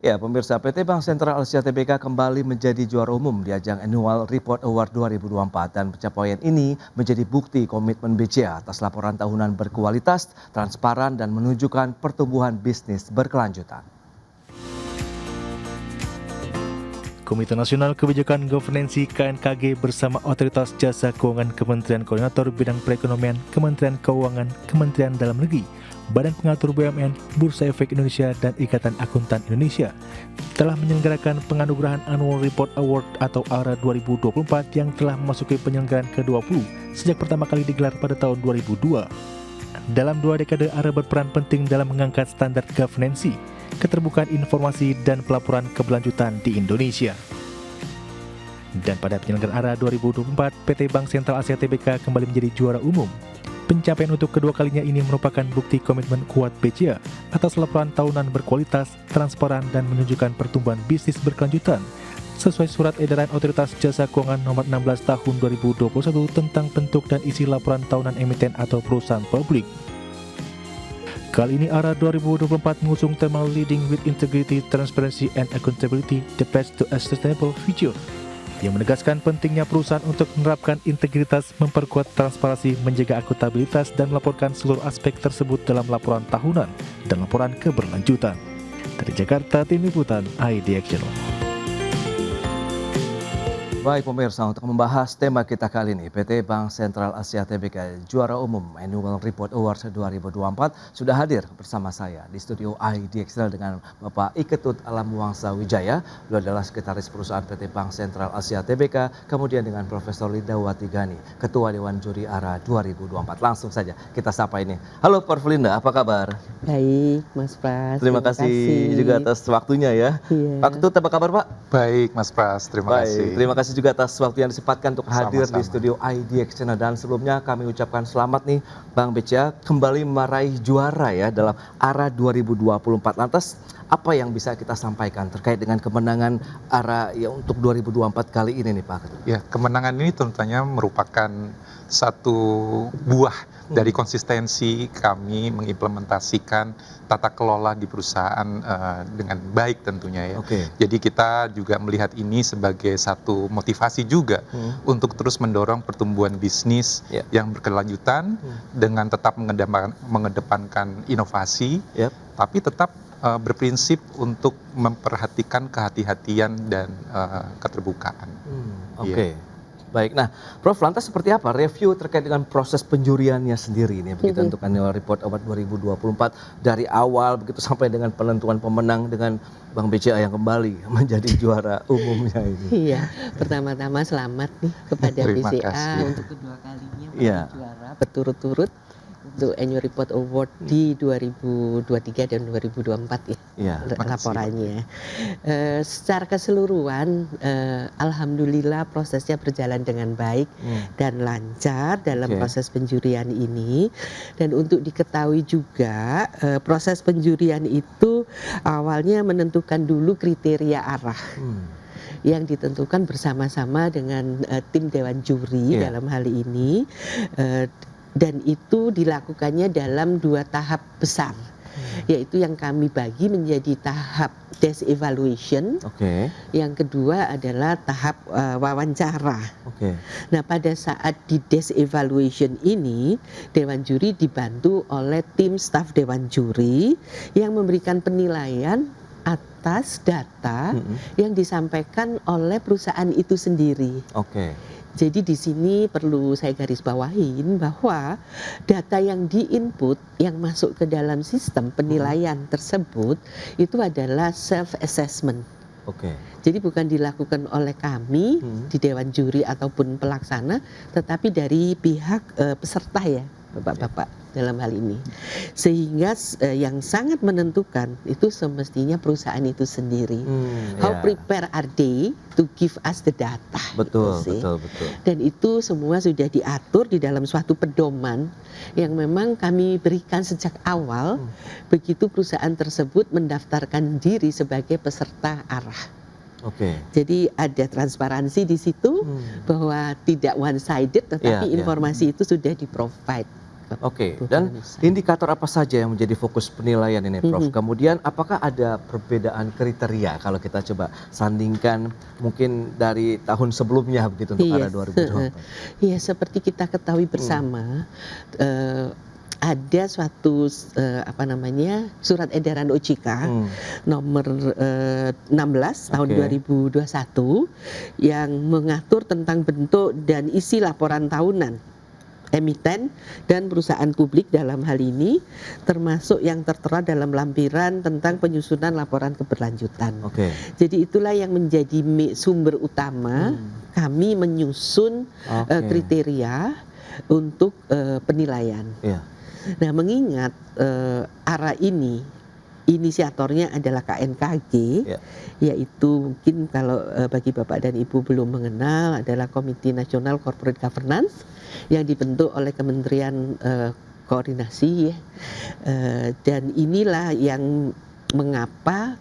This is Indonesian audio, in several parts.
Ya, pemirsa, PT Bank Sentral Asia Tbk kembali menjadi juara umum di ajang Annual Report Award 2024 dan pencapaian ini menjadi bukti komitmen BCA atas laporan tahunan berkualitas, transparan dan menunjukkan pertumbuhan bisnis berkelanjutan. Komite Nasional Kebijakan Governansi KNKG bersama Otoritas Jasa Keuangan Kementerian Koordinator Bidang Perekonomian, Kementerian Keuangan, Kementerian Dalam Negeri, Badan Pengatur BUMN, Bursa Efek Indonesia, dan Ikatan Akuntan Indonesia telah menyelenggarakan penganugerahan Annual Report Award atau ARA 2024 yang telah memasuki penyelenggaraan ke-20 sejak pertama kali digelar pada tahun 2002. Dalam 2 dekade, ARA berperan penting dalam mengangkat standar governansi, keterbukaan informasi, dan pelaporan keberlanjutan di Indonesia. Dan pada penyelenggaraan ARA 2024, PT Bank Sentral Asia Tbk kembali menjadi juara umum. Pencapaian untuk kedua kalinya ini merupakan bukti komitmen kuat BCA atas laporan tahunan berkualitas, transparan, dan menunjukkan pertumbuhan bisnis berkelanjutan sesuai Surat Edaran Otoritas Jasa Keuangan Nomor 16 Tahun 2021 tentang bentuk dan isi laporan tahunan emiten atau perusahaan publik. Kali ini ARA 2024 mengusung tema Leading with Integrity, Transparency, and Accountability, The Path to a Sustainable Future, yang menegaskan pentingnya perusahaan untuk menerapkan integritas, memperkuat transparansi, menjaga akuntabilitas, dan melaporkan seluruh aspek tersebut dalam laporan tahunan dan laporan keberlanjutan. Dari Jakarta, Tim Liputan IDX Channel. Baik pemirsa, untuk membahas tema kita kali ini, PT Bank Sentral Asia Tbk juara umum Annual Report Awards 2024 sudah hadir bersama saya di studio IDXL dengan Bapak Iketut Alam Wangsa Wijaya. Beliau adalah sekretaris perusahaan PT Bank Sentral Asia Tbk, kemudian dengan Profesor Lindawati Gani, Ketua Dewan Juri ARA 2024. Langsung saja kita sapa ini. Halo Prof. Linda, apa kabar? Baik, Mas Pras. Terima kasih juga atas waktunya ya. Iya. Pak Ketut, apa kabar Pak? Baik Mas Pras, terima kasih. Terima kasih juga atas waktu yang disempatkan untuk hadir Sama-sama. di studio IDX Channel. Dan sebelumnya kami ucapkan selamat nih Bank BCA kembali meraih juara ya dalam ARA 2024. Lantas apa yang bisa kita sampaikan terkait dengan kemenangan ARA ya untuk 2024 kali ini nih Pak Ketut? Ya, kemenangan ini tentunya merupakan satu buah dari konsistensi kami mengimplementasikan tata kelola di perusahaan dengan baik tentunya ya. Oke. Jadi kita juga melihat ini sebagai satu motivasi juga untuk terus mendorong pertumbuhan bisnis yang berkelanjutan dengan tetap mengedepankan inovasi, tapi tetap berprinsip untuk memperhatikan kehati-hatian dan keterbukaan. Oke. Baik, nah Prof, lantas seperti apa review terkait dengan proses penjuriannya sendiri ini begitu untuk Annual Report Award 2024 dari awal begitu sampai dengan penentuan pemenang dengan Bank BCA yang kembali menjadi juara umumnya ini. Iya, pertama-tama selamat nih kepada Terima BCA kasih. untuk kedua kalinya menjadi juara berturut-turut untuk Annual Report Award di 2023 dan 2024 ya, laporannya. Secara keseluruhan, alhamdulillah prosesnya berjalan dengan baik dan lancar dalam proses penjurian ini. Dan untuk diketahui juga, proses penjurian itu awalnya menentukan dulu kriteria arah. Yang ditentukan bersama-sama dengan tim Dewan Juri dalam hal ini. Dan itu dilakukannya dalam 2 tahap besar, yaitu yang kami bagi menjadi tahap desk evaluation, yang kedua adalah tahap wawancara. Nah pada saat di desk evaluation ini, Dewan Juri dibantu oleh tim staf Dewan Juri yang memberikan penilaian atas data yang disampaikan oleh perusahaan itu sendiri. Jadi di sini perlu saya garis bawahin bahwa data yang di-input yang masuk ke dalam sistem penilaian tersebut itu adalah self-assessment. Jadi bukan dilakukan oleh kami di Dewan Juri ataupun pelaksana, tetapi dari pihak peserta ya, Bapak-Bapak dalam hal ini. Sehingga yang sangat menentukan itu semestinya perusahaan itu sendiri. How prepare are they to give us the data? Betul. Dan itu semua sudah diatur di dalam suatu pedoman yang memang kami berikan sejak awal begitu perusahaan tersebut mendaftarkan diri sebagai peserta ARA. Jadi ada transparansi di situ bahwa tidak one sided, tetapi informasi itu sudah di-provide Oke, dan indikator apa saja yang menjadi fokus penilaian ini, Prof? Kemudian apakah ada perbedaan kriteria kalau kita coba sandingkan mungkin dari tahun sebelumnya begitu untuk arah 2024? Iya, seperti kita ketahui bersama, ada suatu surat edaran OJK nomor 16 tahun 2021 yang mengatur tentang bentuk dan isi laporan tahunan emiten dan perusahaan publik dalam hal ini, termasuk yang tertera dalam lampiran tentang penyusunan laporan keberlanjutan. Jadi itulah yang menjadi sumber utama kami menyusun kriteria untuk penilaian. Nah, mengingat ARA ini inisiatornya adalah KNKG, yaitu mungkin kalau bagi Bapak dan Ibu belum mengenal, adalah Komite Nasional Corporate Governance yang dibentuk oleh Kementerian Koordinasi, dan inilah yang mengapa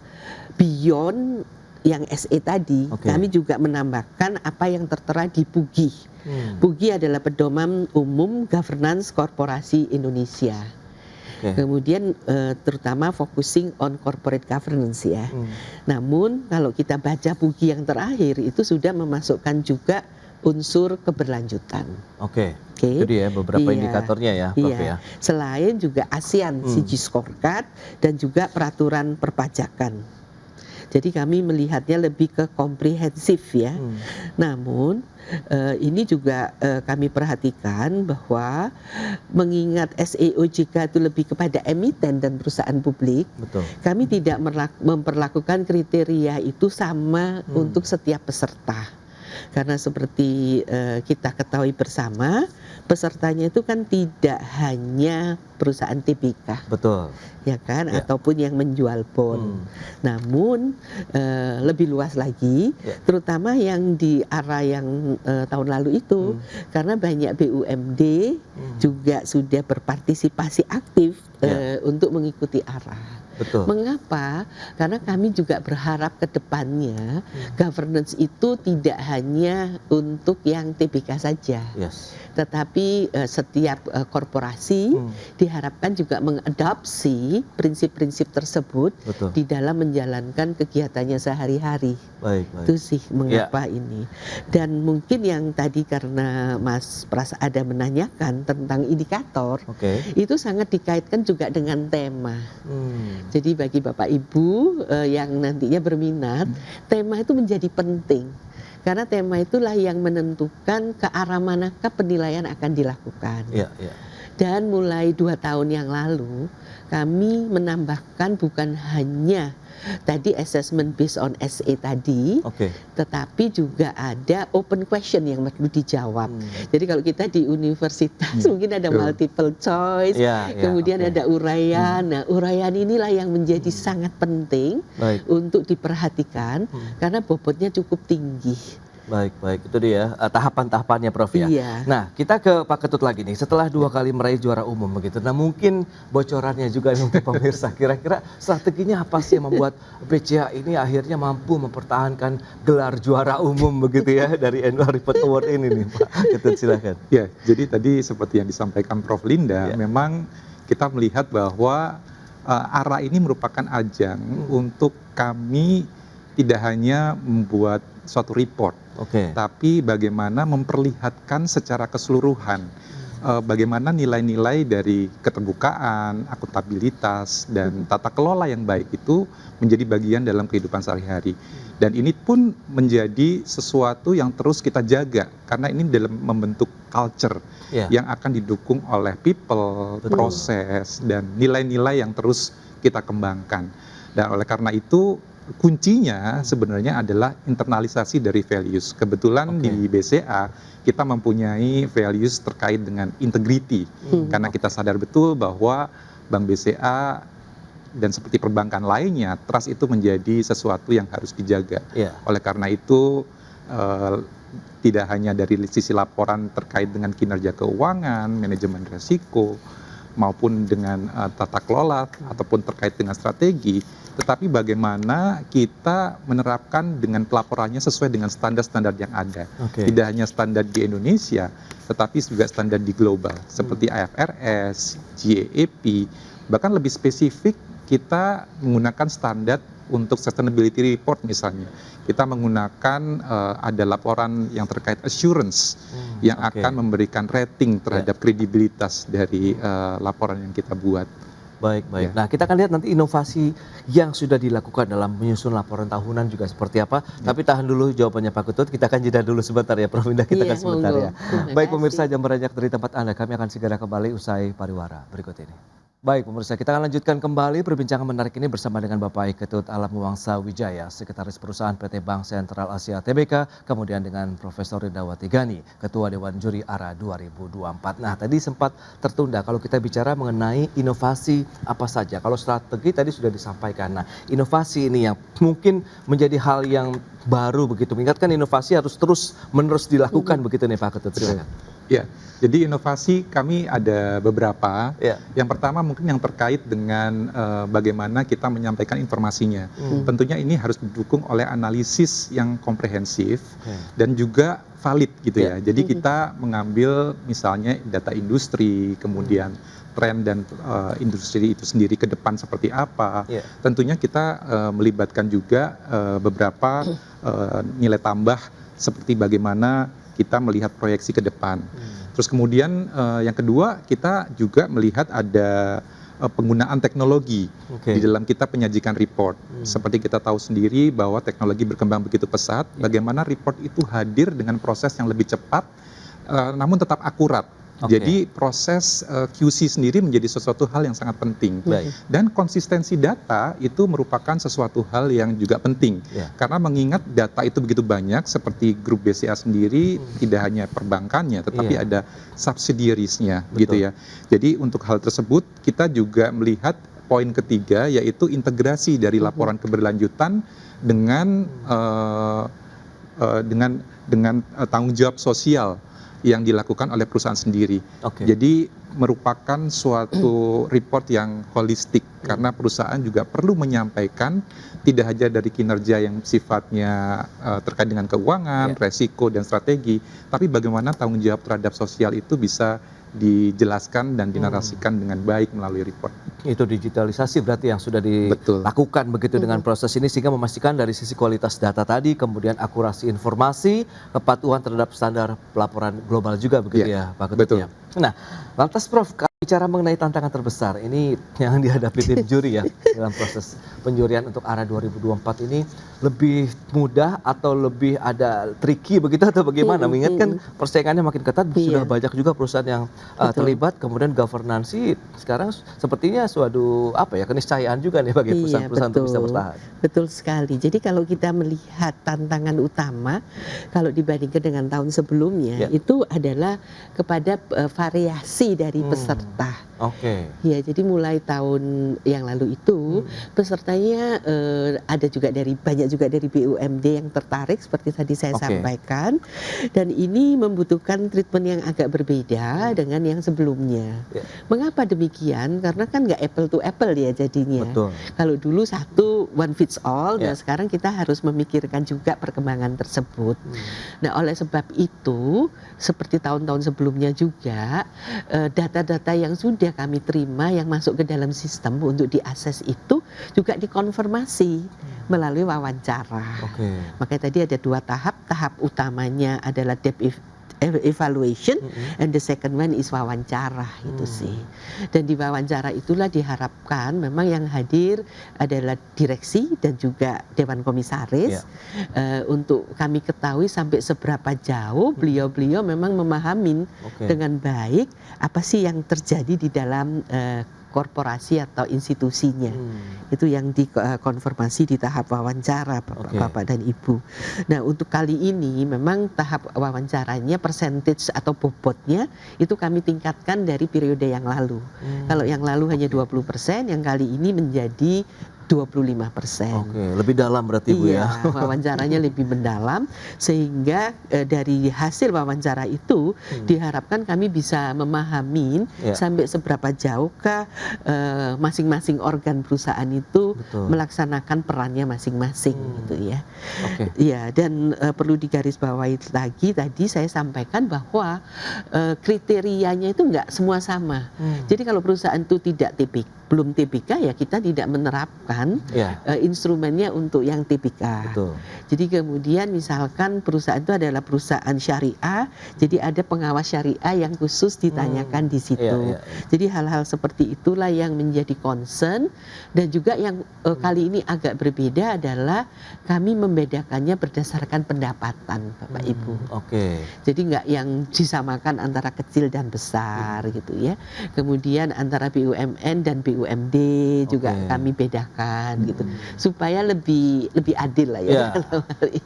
beyond yang SE tadi, kami juga menambahkan apa yang tertera di PUGI. PUGI adalah Pedoman Umum Governance Korporasi Indonesia. Kemudian terutama focusing on corporate governance ya. Namun kalau kita baca PUGI yang terakhir itu sudah memasukkan juga unsur keberlanjutan. Itu dia beberapa indikatornya ya, Prof ya. Selain juga ASEAN CG Scorecard dan juga peraturan perpajakan. Jadi kami melihatnya lebih ke komprehensif ya. Namun ini juga kami perhatikan bahwa mengingat SEOJK itu lebih kepada emiten dan perusahaan publik, kami tidak memperlakukan kriteria itu sama untuk setiap peserta. Karena seperti kita ketahui bersama, pesertanya itu kan tidak hanya perusahaan TBK, ya kan, ataupun yang menjual bond. Namun lebih luas lagi, terutama yang di ARA yang tahun lalu itu, karena banyak BUMD juga sudah berpartisipasi aktif untuk mengikuti ARA. Mengapa? Karena kami juga berharap ke depannya governance itu tidak hanya untuk yang TBK saja, tetapi setiap korporasi diharapkan juga mengadopsi prinsip-prinsip tersebut di dalam menjalankan kegiatannya sehari-hari. Itu sih mengapa ini. Dan mungkin yang tadi karena Mas Pras ada menanyakan tentang indikator, itu sangat dikaitkan juga dengan tema. Jadi bagi Bapak Ibu yang nantinya berminat, tema itu menjadi penting. Karena tema itulah yang menentukan ke arah manakah penilaian akan dilakukan. Dan mulai 2 tahun yang lalu, kami menambahkan bukan hanya tadi assessment based on SE tadi, tetapi juga ada open question yang perlu dijawab. Jadi kalau kita di universitas mungkin ada multiple choice, kemudian ada uraian. Nah, uraian inilah yang menjadi sangat penting untuk diperhatikan karena bobotnya cukup tinggi. Baik, itu dia tahapan-tahapannya, Prof ya. Nah, kita ke Pak Ketut lagi nih. Setelah 2 kali meraih juara umum begitu, nah mungkin bocorannya juga untuk pemirsa. Kira-kira strateginya apa sih yang membuat BCA ini akhirnya mampu mempertahankan gelar juara umum begitu ya dari Annual Report Award ini nih, Pak Ketut, silakan. Ya, jadi tadi seperti yang disampaikan Prof Linda, memang kita melihat bahwa ARA ini merupakan ajang untuk kami tidak hanya membuat suatu report, tapi bagaimana memperlihatkan secara keseluruhan bagaimana nilai-nilai dari keterbukaan, akuntabilitas, dan tata kelola yang baik itu menjadi bagian dalam kehidupan sehari-hari. Dan ini pun menjadi sesuatu yang terus kita jaga, karena ini dalam membentuk culture yang akan didukung oleh people, proses, dan nilai-nilai yang terus kita kembangkan. Dan oleh karena itu, kuncinya sebenarnya adalah internalisasi dari values. Kebetulan di BCA kita mempunyai values terkait dengan integrity, karena kita sadar betul bahwa Bank BCA dan seperti perbankan lainnya, trust itu menjadi sesuatu yang harus dijaga. Oleh karena itu tidak hanya dari sisi laporan terkait dengan kinerja keuangan, manajemen risiko, maupun dengan tata kelola ataupun terkait dengan strategi, tetapi bagaimana kita menerapkan dengan pelaporannya sesuai dengan standar-standar yang ada. Tidak hanya standar di Indonesia, tetapi juga standar di global seperti IFRS, GAAP, bahkan lebih spesifik kita menggunakan standar untuk sustainability report misalnya. Kita menggunakan ada laporan yang terkait assurance yang akan memberikan rating terhadap kredibilitas dari laporan yang kita buat. Baik. Nah, kita akan lihat nanti inovasi yang sudah dilakukan dalam menyusun laporan tahunan juga seperti apa. Tapi tahan dulu jawabannya Pak Ketut, kita akan jeda dulu sebentar ya, Prof Indah, kita akan sebentar ya. Baik pemirsa, jam beranjak dari tempat Anda, kami akan segera kembali usai pariwara berikut ini. Baik pemirsa, kita akan lanjutkan kembali perbincangan menarik ini bersama dengan Bapak Ketut Alam Wangsa Wijaya, Sekretaris Perusahaan PT Bank Sentral Asia Tbk, kemudian dengan Profesor Rindawati Gani, Ketua Dewan Juri ARA 2024. Nah, tadi sempat tertunda kalau kita bicara mengenai inovasi apa saja. Kalau strategi tadi sudah disampaikan. Nah, inovasi ini yang mungkin menjadi hal yang baru begitu. Mengingatkan inovasi harus terus menerus dilakukan begitu nih Pak Ketut. Silakan. Ya, jadi inovasi kami ada beberapa. Yang pertama mungkin yang terkait dengan bagaimana kita menyampaikan informasinya. Tentunya ini harus didukung oleh analisis yang komprehensif dan juga valid gitu ya. Jadi kita mengambil misalnya data industri, kemudian tren dan industri itu sendiri ke depan seperti apa. Tentunya kita melibatkan juga beberapa nilai tambah seperti bagaimana kita melihat proyeksi ke depan. Terus kemudian yang kedua kita juga melihat ada penggunaan teknologi di dalam kita penyajikan report. Seperti kita tahu sendiri bahwa teknologi berkembang begitu pesat, bagaimana report itu hadir dengan proses yang lebih cepat namun tetap akurat. Jadi proses QC sendiri menjadi sesuatu hal yang sangat penting. Dan konsistensi data itu merupakan sesuatu hal yang juga penting. Karena mengingat data itu begitu banyak, seperti grup BCA sendiri tidak hanya perbankannya, tetapi ada subsidiariesnya gitu ya. Jadi untuk hal tersebut kita juga melihat poin ketiga, yaitu integrasi dari laporan keberlanjutan dengan tanggung jawab sosial yang dilakukan oleh perusahaan sendiri. Jadi merupakan suatu report yang holistik karena perusahaan juga perlu menyampaikan tidak hanya dari kinerja yang sifatnya terkait dengan keuangan, resiko dan strategi, tapi bagaimana tanggung jawab terhadap sosial itu bisa dijelaskan dan dinarasikan dengan baik melalui report. Itu digitalisasi berarti yang sudah dilakukan begitu dengan proses ini sehingga memastikan dari sisi kualitas data tadi, kemudian akurasi informasi, kepatuhan terhadap standar pelaporan global juga begitu ya Pak Ketut. Ya. Nah, lantas Prof, bicara mengenai tantangan terbesar ini yang dihadapi tim juri ya dalam proses penjurian untuk ARA 2024 ini lebih mudah atau lebih ada tricky begitu atau bagaimana? Mengingat kan persaingannya makin ketat, sudah banyak juga perusahaan yang terlibat, kemudian governansi sekarang sepertinya suatu keniscayaan juga nih bagi perusahaan-perusahaan untuk bisa bertahan. Betul sekali. Jadi kalau kita melihat tantangan utama kalau dibandingkan dengan tahun sebelumnya itu adalah kepada variasi dari peserta. Ya, jadi mulai tahun yang lalu itu pesertanya ada juga banyak juga dari BUMD yang tertarik seperti tadi saya sampaikan, dan ini membutuhkan treatment yang agak berbeda dengan yang sebelumnya. Mengapa demikian? Karena kan nggak apple to apple ya jadinya. Kalau dulu satu one fits all, nah sekarang kita harus memikirkan juga perkembangan tersebut. Nah, oleh sebab itu seperti tahun-tahun sebelumnya juga data-data yang sudah kami terima yang masuk ke dalam sistem untuk diakses itu juga dikonfirmasi melalui wawancara. Makanya tadi ada 2 tahap. Tahap utamanya adalah depth evaluation and the second one is wawancara itu sih. Dan di wawancara itulah diharapkan memang yang hadir adalah direksi dan juga dewan komisaris untuk kami ketahui sampai seberapa jauh beliau-beliau memang memahami dengan baik apa sih yang terjadi di dalam korporasi atau institusinya. Itu yang dikonfirmasi di tahap wawancara Bapak dan Ibu. Nah, untuk kali ini memang tahap wawancaranya percentage atau bobotnya itu kami tingkatkan dari periode yang lalu. Kalau yang lalu hanya 20%, yang kali ini menjadi 25%. Oke, lebih dalam berarti Bu ya. Wawancaranya lebih mendalam sehingga dari hasil wawancara itu diharapkan kami bisa memahami sampai seberapa jauhkah masing-masing organ perusahaan itu melaksanakan perannya masing-masing gitu ya. Ya, dan perlu digarisbawahi lagi tadi saya sampaikan bahwa kriterianya itu enggak semua sama. Jadi kalau perusahaan itu belum TBK ya kita tidak menerapkan instrumennya untuk yang TBK. Jadi kemudian misalkan perusahaan itu adalah perusahaan syariah, jadi ada pengawas syariah yang khusus ditanyakan di situ. Jadi hal-hal seperti itulah yang menjadi concern, dan juga yang kali ini agak berbeda adalah kami membedakannya berdasarkan pendapatan Bapak Ibu. Jadi nggak yang disamakan antara kecil dan besar gitu ya. Kemudian antara BUMN dan BUMD juga kami bedakan gitu supaya lebih adil lah ya.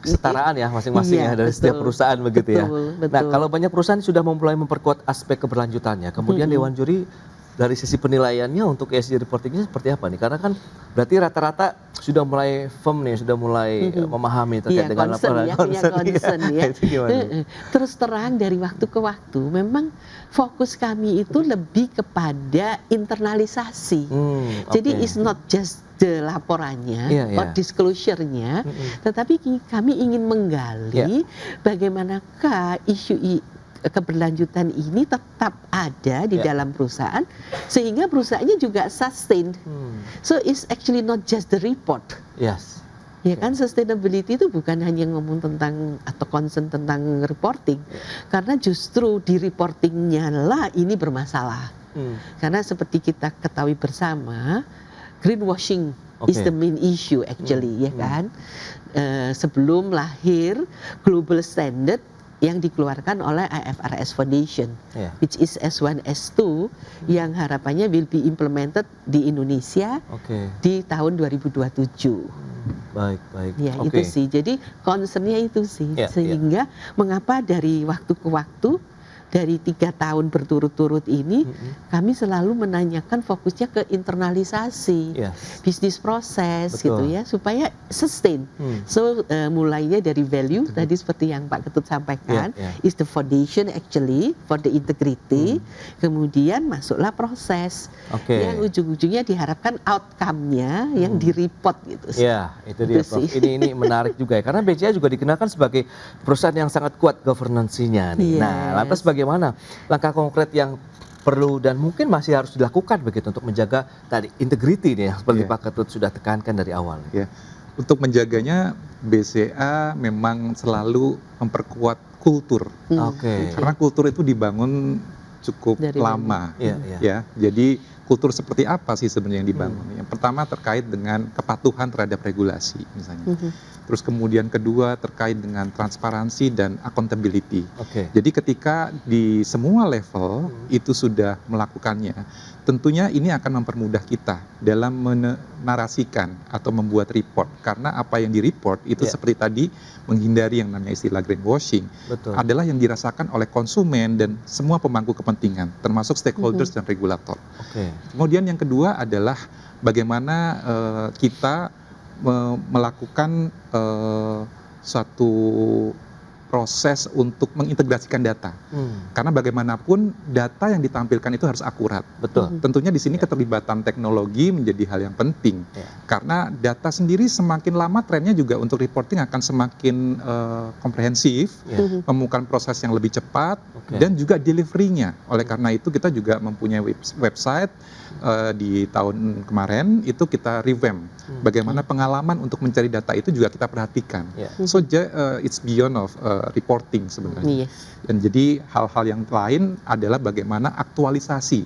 Kesetaraan ya masing-masing ya dari setiap perusahaan begitu ya. Nah, kalau banyak perusahaan sudah mulai memperkuat aspek keberlanjutannya, kemudian Dewan Juri dari sisi penilaiannya untuk ESG reportingnya seperti apa nih? Karena kan berarti rata-rata sudah mulai firm nih, sudah mulai memahami terkait dengan laporan concern ya. Terus terang dari waktu ke waktu memang fokus kami itu lebih kepada internalisasi. Jadi it's not just the laporannya or disclosure-nya, tetapi kami ingin menggali bagaimanakah isu keberlanjutan ini tetap ada di dalam perusahaan sehingga perusahaannya juga sustain. So it's actually not just the report. Ya kan, sustainability itu bukan hanya ngomong tentang atau concern tentang reporting, karena justru di reportingnya lah ini bermasalah. Karena seperti kita ketahui bersama, greenwashing is the main issue actually, ya kan. Sebelum lahir global standard yang dikeluarkan oleh IFRS Foundation, which is S1, S2, yang harapannya will be implemented di Indonesia di tahun 2027. Baik. Ya, itu sih. Jadi concernnya itu sih. Sehingga mengapa dari waktu ke waktu, dari 3 tahun berturut-turut ini, kami selalu menanyakan fokusnya ke internalisasi, bisnis proses gitu ya, supaya sustain. So mulainya dari value tadi seperti yang Pak Ketut sampaikan, is the foundation actually for the integrity. Kemudian masuklah proses, yang ujung-ujungnya diharapkan outcome-nya yang di-report gitu. Itu dia Prof. Ini menarik juga ya, karena BCA juga dikenalkan sebagai perusahaan yang sangat kuat governance-nya nih. Nah, lantas bagaimana langkah konkret yang perlu dan mungkin masih harus dilakukan begitu untuk menjaga tadi integrity nih yang seperti Pak Ketut sudah tekankan dari awal. Untuk menjaganya BCA memang selalu memperkuat kultur. Karena kultur itu dibangun cukup lama. Ya. Jadi kultur seperti apa sih sebenarnya yang dibangun? Yang pertama terkait dengan kepatuhan terhadap regulasi misalnya. Terus kemudian kedua terkait dengan transparansi dan accountability. Jadi ketika di semua level itu sudah melakukannya, tentunya ini akan mempermudah kita dalam menarasikan atau membuat report. Karena apa yang di-report itu seperti tadi menghindari yang namanya istilah greenwashing, adalah yang dirasakan oleh konsumen dan semua pemangku kepentingan, termasuk stakeholders dan regulator. Kemudian yang kedua adalah bagaimana kita melakukan suatu proses untuk mengintegrasikan data. Karena bagaimanapun data yang ditampilkan itu harus akurat. Tentunya di sini keterlibatan teknologi menjadi hal yang penting. Karena data sendiri semakin lama trennya juga untuk reporting akan semakin komprehensif, menemukan proses yang lebih cepat dan juga delivery-nya. Oleh karena itu kita juga mempunyai website di tahun kemarin itu kita revamp. Bagaimana pengalaman untuk mencari data itu juga kita perhatikan. So it's beyond of reporting sebenarnya. Dan jadi hal-hal yang lain adalah bagaimana aktualisasi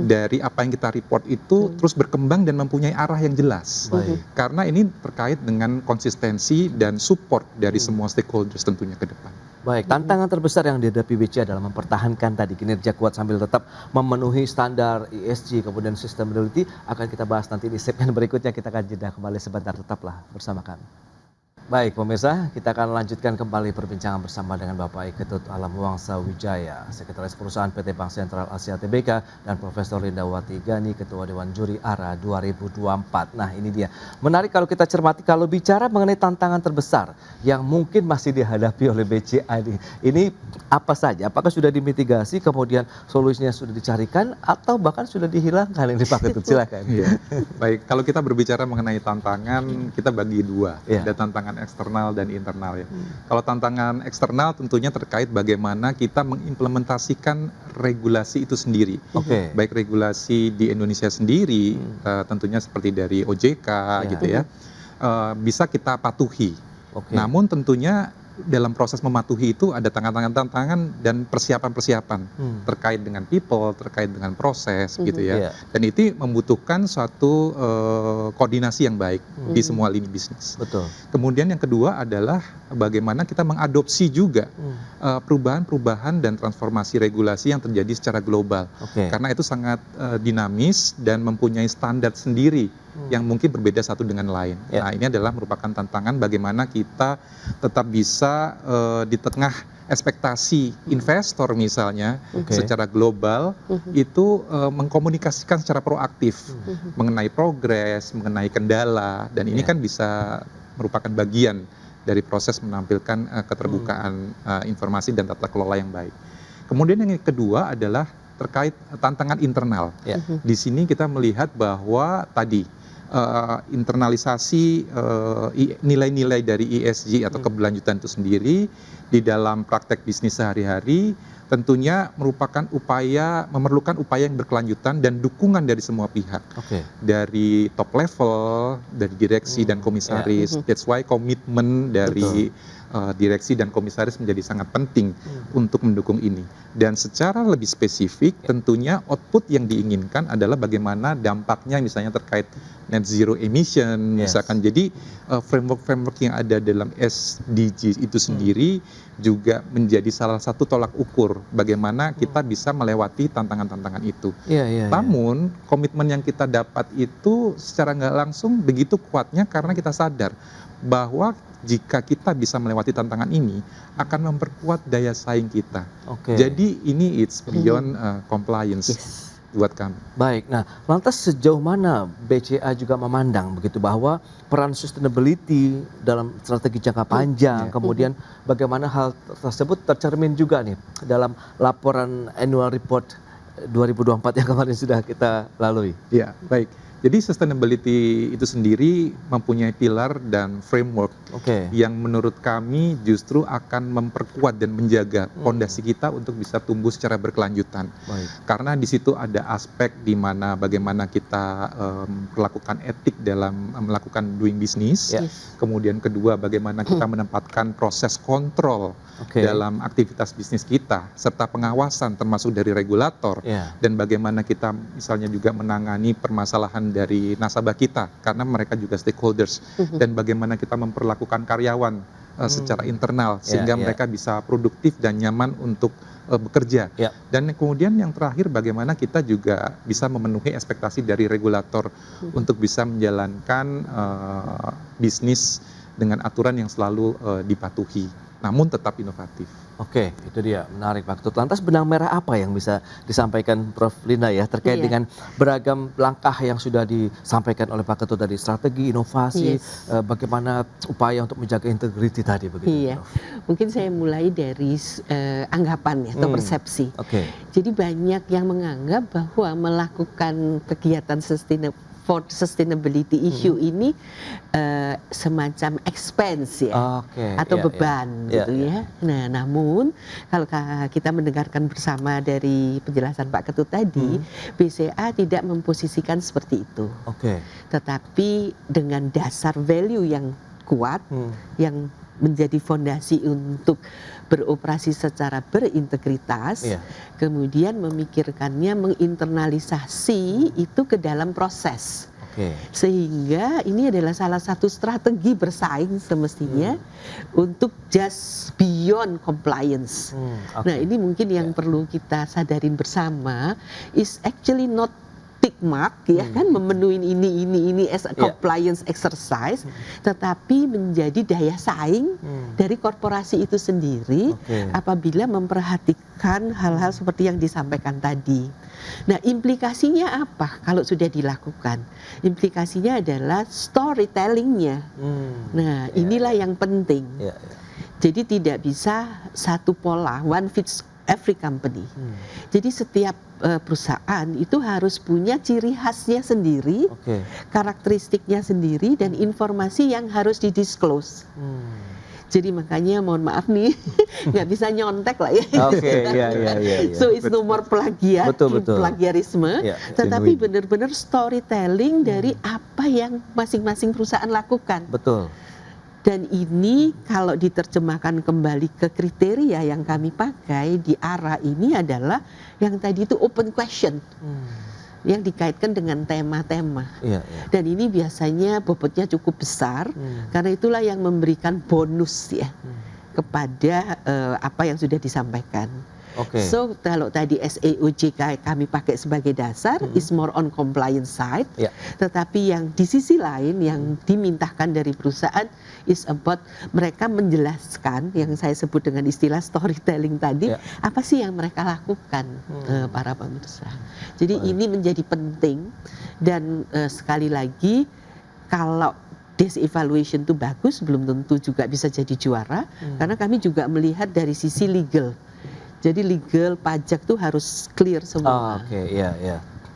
dari apa yang kita report itu terus berkembang dan mempunyai arah yang jelas. Karena ini terkait dengan konsistensi dan support dari semua stakeholders tentunya ke depan. Baik, tantangan terbesar yang dihadapi BCA dalam mempertahankan tadi kinerja kuat sambil tetap memenuhi standar ESG kemudian sustainability akan kita bahas nanti di segmen berikutnya. Kita akan jeda kembali sebentar, tetaplah bersama kami. Baik pemirsa, kita akan lanjutkan kembali perbincangan bersama dengan Bapak Ketut Alam Wangsa Wijaya, Sekretaris Perusahaan PT Bank Sentral Asia Tbk, dan Profesor Lindawati Gani, Ketua Dewan Juri ARA 2024. Nah ini dia, menarik kalau kita cermati, kalau bicara mengenai tantangan terbesar yang mungkin masih dihadapi oleh BCA ini apa saja? Apakah sudah dimitigasi, kemudian solusinya sudah dicarikan, atau bahkan sudah dihilangkan ini Pak Ketut? Silakan. Iya. Baik, kalau kita berbicara mengenai tantangan, kita bagi dua, ada tantangan eksternal dan internal ya. Kalau tantangan eksternal tentunya terkait bagaimana kita mengimplementasikan regulasi itu sendiri. Baik regulasi di Indonesia sendiri, tentunya seperti dari OJK gitu ya, bisa kita patuhi. Namun tentunya dalam proses mematuhi itu ada tantangan-tantangan dan persiapan-persiapan terkait dengan people, terkait dengan proses gitu ya. Dan itu membutuhkan suatu koordinasi yang baik di semua lini bisnis. Kemudian yang kedua adalah bagaimana kita mengadopsi juga perubahan-perubahan dan transformasi regulasi yang terjadi secara global. Karena itu sangat dinamis dan mempunyai standar sendiri yang mungkin berbeda satu dengan lain. Nah ini adalah merupakan tantangan bagaimana kita tetap bisa di tengah ekspektasi investor misalnya secara global itu mengkomunikasikan secara proaktif mengenai progres, mengenai kendala, dan ini kan bisa merupakan bagian dari proses menampilkan keterbukaan informasi dan tata kelola yang baik. Kemudian yang kedua adalah terkait tantangan internal. Di sini kita melihat bahwa tadi internalisasi nilai-nilai dari ESG atau keberlanjutan itu sendiri di dalam praktek bisnis sehari-hari tentunya memerlukan upaya yang berkelanjutan dan dukungan dari semua pihak, dari top level, dari direksi dan komisaris. That's why komitmen dari direksi dan komisaris menjadi sangat penting untuk mendukung ini. Dan secara lebih spesifik tentunya output yang diinginkan adalah bagaimana dampaknya misalnya terkait net zero emission misalkan. Jadi framework yang ada dalam SDG itu sendiri juga menjadi salah satu tolak ukur bagaimana kita bisa melewati tantangan-tantangan itu. Namun komitmen yang kita dapat itu secara nggak langsung begitu kuatnya karena kita sadar bahwa jika kita bisa melewati tantangan ini akan memperkuat daya saing kita. Jadi ini it's beyond compliance buat kami. Baik, nah lantas sejauh mana BCA juga memandang begitu bahwa peran sustainability dalam strategi jangka panjang, kemudian bagaimana hal tersebut tercermin juga nih dalam laporan annual report 2024 yang kemarin sudah kita lalui. Ya, baik. Jadi sustainability itu sendiri mempunyai pilar dan framework yang menurut kami justru akan memperkuat dan menjaga fondasi kita untuk bisa tumbuh secara berkelanjutan. Karena di situ ada aspek di mana bagaimana kita melakukan etik dalam melakukan doing business. Kemudian kedua, bagaimana kita menempatkan proses kontrol dalam aktivitas bisnis kita serta pengawasan termasuk dari regulator, dan bagaimana kita misalnya juga menangani permasalahan dari nasabah kita karena mereka juga stakeholders, dan bagaimana kita memperlakukan karyawan secara internal sehingga mereka bisa produktif dan nyaman untuk bekerja. Dan kemudian yang terakhir bagaimana kita juga bisa memenuhi ekspektasi dari regulator untuk bisa menjalankan bisnis dengan aturan yang selalu dipatuhi namun tetap inovatif. Itu dia, menarik Pak Ketut. Lantas benang merah apa yang bisa disampaikan Prof. Linda ya terkait dengan beragam langkah yang sudah disampaikan oleh Pak Ketut dari strategi, inovasi, bagaimana upaya untuk menjaga integriti tadi begitu. Mungkin saya mulai dari anggapan atau persepsi. Jadi banyak yang menganggap bahwa melakukan kegiatan sustainability issue ini semacam expense atau beban gitu ya. Nah, namun kalau kita mendengarkan bersama dari penjelasan Pak Ketut tadi, BCA tidak memposisikan seperti itu. Tetapi dengan dasar value yang kuat yang menjadi fondasi untuk beroperasi secara berintegritas, kemudian memikirkannya, menginternalisasi itu ke dalam proses. Sehingga ini adalah salah satu strategi bersaing semestinya untuk just beyond compliance. Nah ini mungkin yang perlu kita sadarin bersama is actually not tick mark ya kan, memenuhi ini as a compliance exercise, tetapi menjadi daya saing dari korporasi itu sendiri apabila memperhatikan hal-hal seperti yang disampaikan tadi. Nah, implikasinya apa kalau sudah dilakukan? Implikasinya adalah storytellingnya. Nah, inilah yang penting. Jadi tidak bisa satu pola, one fits every company. Jadi setiap perusahaan itu harus punya ciri khasnya sendiri, karakteristiknya sendiri, dan informasi yang harus didisclose. Jadi makanya mohon maaf nih, nggak bisa nyontek lah ya. So it's no more plagiarisme, tetapi benar-benar storytelling dari apa yang masing-masing perusahaan lakukan. Betul. Dan ini kalau diterjemahkan kembali ke kriteria yang kami pakai di ARA ini adalah yang tadi itu open question. Yang dikaitkan dengan tema-tema. Dan ini biasanya bobotnya cukup besar, karena itulah yang memberikan bonus ya kepada apa yang sudah disampaikan. So kalau tadi SEOJK kami pakai sebagai dasar is more on compliance side, tetapi yang di sisi lain yang dimintakan dari perusahaan is about mereka menjelaskan yang saya sebut dengan istilah storytelling tadi, apa sih yang mereka lakukan para pemirsa. Jadi ini menjadi penting, dan sekali lagi kalau desk evaluation itu bagus, belum tentu juga bisa jadi juara, karena kami juga melihat dari sisi legal. Jadi legal pajak tuh harus clear semua.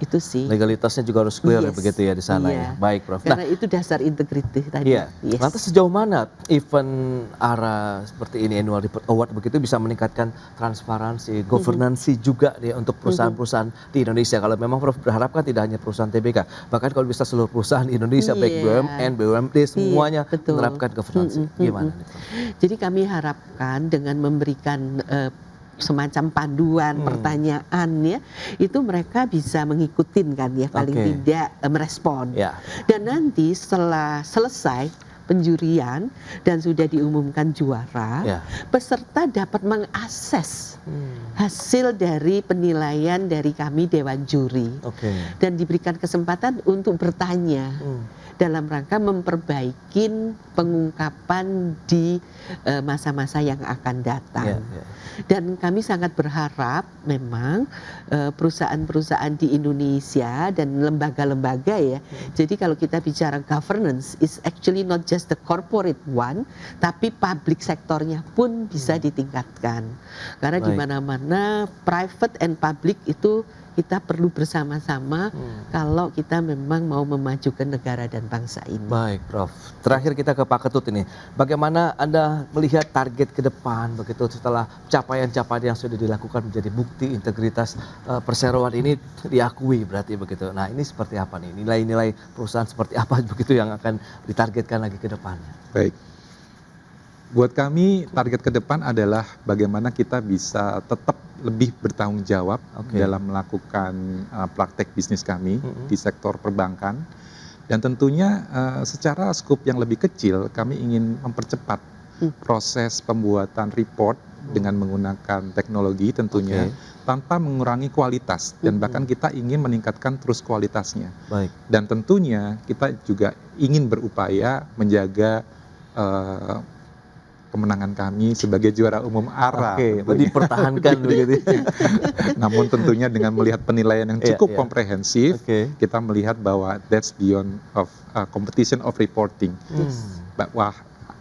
Itu sih. Legalitasnya juga harus clear begitu ya di sana ya. Baik, Prof. Karena itu dasar integriti tadi. Lantas sejauh mana event ARA seperti ini, Annual Report Award begitu, bisa meningkatkan transparansi, governansi juga ya untuk perusahaan-perusahaan di Indonesia. Kalau memang Prof berharap kan tidak hanya perusahaan TBK, bahkan kalau bisa seluruh perusahaan di Indonesia, baik BUMN, BUMD, semuanya menerapkan governansi. Gimana nih, Prof? Jadi kami harapkan dengan memberikan semacam panduan pertanyaan ya, itu mereka bisa mengikuti kan ya, paling tidak merespon. Dan nanti setelah selesai penjurian dan sudah diumumkan juara, peserta dapat mengakses hasil dari penilaian dari kami Dewan Juri, dan diberikan kesempatan untuk bertanya dalam rangka memperbaiki pengungkapan di masa-masa yang akan datang. Dan kami sangat berharap memang perusahaan-perusahaan di Indonesia dan lembaga-lembaga ya. Jadi kalau kita bicara governance, is actually not just the corporate one, tapi public sektornya pun bisa ditingkatkan. Karena di mana-mana private and public itu kita perlu bersama-sama kalau kita memang mau memajukan negara dan bangsa ini. Baik, Prof. Terakhir kita ke Pak Ketut ini. Bagaimana Anda melihat target ke depan begitu setelah capaian-capaian yang sudah dilakukan menjadi bukti integritas perseroan ini diakui berarti begitu. Nah, ini seperti apa nih? Nilai-nilai perusahaan seperti apa begitu yang akan ditargetkan lagi ke depannya? Baik. Buat kami target ke depan adalah bagaimana kita bisa tetap lebih bertanggung jawab dalam melakukan praktek bisnis kami di sektor perbankan, dan tentunya secara skup yang lebih kecil kami ingin mempercepat proses pembuatan report dengan menggunakan teknologi tentunya tanpa mengurangi kualitas, dan bahkan kita ingin meningkatkan terus kualitasnya. Dan tentunya kita juga ingin berupaya menjaga kemenangan kami sebagai juara umum ARA. Dipertahankan begitu. Namun tentunya dengan melihat penilaian yang cukup komprehensif, kita melihat bahwa that's beyond of competition of reporting. Bahwa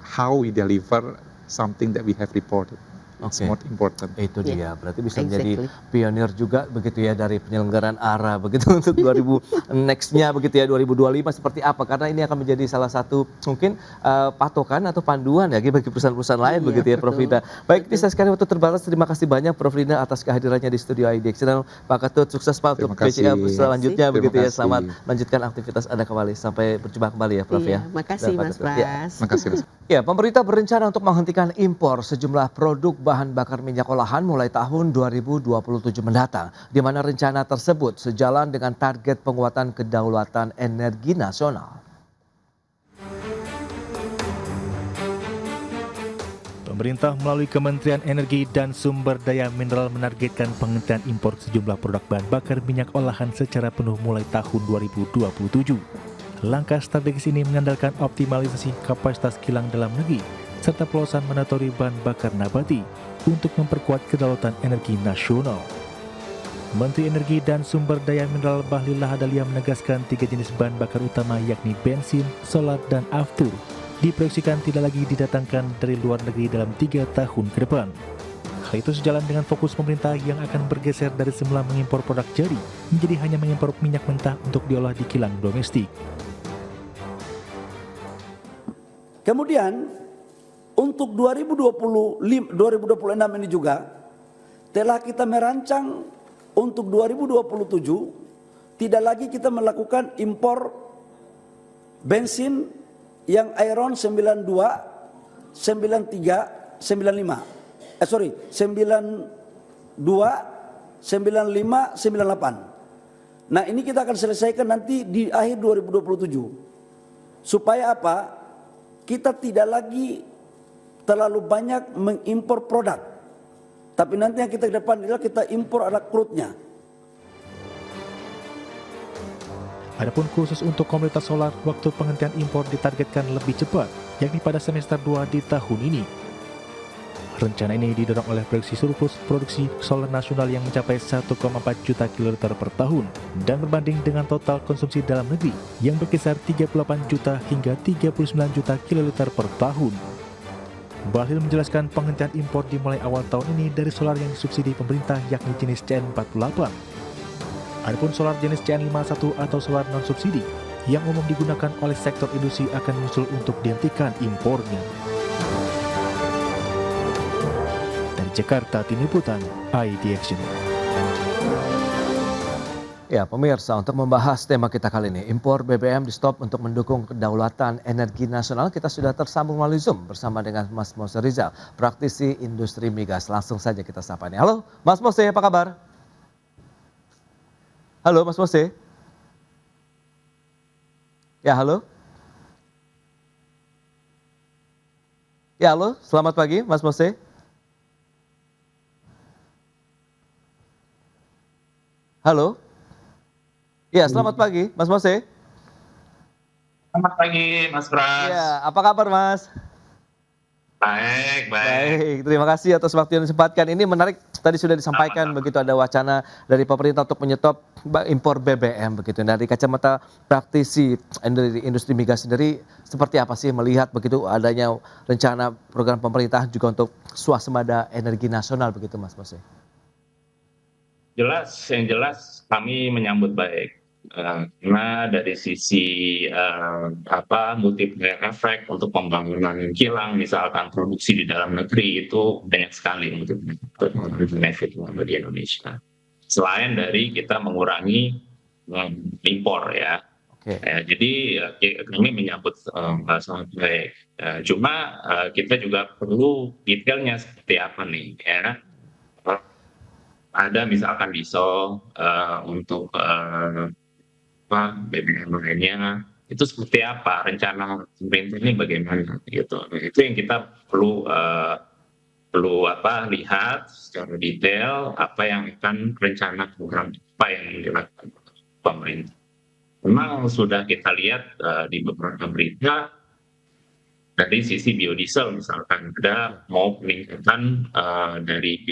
how we deliver something that we have reported. It's more important. Itu dia, berarti bisa menjadi pionir juga begitu ya dari penyelenggaraan ARA begitu untuk 2000 next-nya begitu ya 2025 seperti apa, karena ini akan menjadi salah satu mungkin patokan atau panduan ya bagi perusahaan-perusahaan lain begitu ya, Prof Rida. Baik, ini saya sekali waktu terbatas, terima kasih banyak Prof Rida atas kehadirannya di studio IDX Channel. Pak Ketut, sukses Pak untuk PCA selanjutnya begitu ya. Selamat lanjutkan aktivitas Anda kembali, sampai berjumpa kembali ya Prof ya. Makasih Mas Pras. Makasih Mas. Ya, pemerintah berencana untuk menghentikan impor sejumlah produk bahan bakar minyak olahan mulai tahun 2027 mendatang, di mana rencana tersebut sejalan dengan target penguatan kedaulatan energi nasional. Pemerintah melalui Kementerian Energi dan Sumber Daya Mineral menargetkan penghentian impor sejumlah produk bahan bakar minyak olahan secara penuh mulai tahun 2027. Langkah strategis ini mengandalkan optimalisasi kapasitas kilang dalam negeri serta pelolosan mandatori bahan bakar nabati untuk memperkuat kedaulatan energi nasional. Menteri Energi dan Sumber Daya Mineral Bahlil Lahadalia menegaskan 3 jenis bahan bakar utama yakni bensin, solar, dan aftur diproyeksikan tidak lagi didatangkan dari luar negeri dalam 3 tahun ke depan. Hal itu sejalan dengan fokus pemerintah yang akan bergeser dari semula mengimpor produk jadi menjadi hanya mengimpor minyak mentah untuk diolah di kilang domestik. Kemudian untuk 2026 ini juga telah kita merancang untuk 2027 tidak lagi kita melakukan impor bensin yang Iron 92, 93, 95. 92, 95, 98. Nah, ini kita akan selesaikan nanti di akhir 2027. Supaya apa? Kita tidak lagi terlalu banyak mengimpor produk. Tapi nanti yang kita ke depan adalah kita impor adalah crude-nya. Adapun khusus untuk komoditas solar, waktu penghentian impor ditargetkan lebih cepat, yakni pada semester 2 di tahun ini. Rencana ini didorong oleh proyeksi surplus produksi solar nasional yang mencapai 1,4 juta kiloliter per tahun dan berbanding dengan total konsumsi dalam negeri yang berkisar 38 juta hingga 39 juta kiloliter per tahun. Bahlil menjelaskan penghentian impor dimulai awal tahun ini dari solar yang disubsidi pemerintah yakni jenis CN48. Adapun solar jenis CN51 atau solar non-subsidi yang umum digunakan oleh sektor industri akan menyusul untuk dihentikan impornya. Dari Jakarta, Tim Liputan, IDX. Ya, pemirsa, untuk membahas tema kita kali ini, impor BBM di stop untuk mendukung kedaulatan energi nasional, kita sudah tersambung melalui Zoom bersama dengan Mas Mose Rizal, praktisi industri migas. Langsung saja kita sapa nih. Halo, Mas Mose, apa kabar? Halo, Mas Mose. Ya, halo. Ya, halo, selamat pagi, Mas Mose. Halo. Ya, selamat pagi, Mas Mose. Selamat pagi, Mas Pras. Ya, apa kabar, Mas? Baik. Baik, terima kasih atas waktu yang disempatkan. Ini menarik, tadi sudah disampaikan begitu ada wacana dari pemerintah untuk menyetop impor BBM begitu. Dari kacamata praktisi industri migas sendiri, seperti apa sih melihat begitu adanya rencana program pemerintah juga untuk swasembada energi nasional begitu, Mas Mose? Yang jelas kami menyambut baik. Karena dari sisi multiplier effect untuk pembangunan kilang, misalkan produksi di dalam negeri itu banyak sekali untuk benefit bagi Indonesia. Selain dari kita mengurangi impor ya. Okay. Jadi kami menyambut sangat baik. Cuma kita juga perlu detailnya seperti apa nih ya. Ada misalkan diesel untuk BBM lainnya, itu seperti apa rencana pemerintah ini bagaimana gitu. Itu yang kita perlu lihat secara detail apa yang akan rencana program apa yang dilakukan pemerintah. Memang sudah kita lihat di beberapa berita dari sisi biodiesel misalkan ada mau peningkatan dari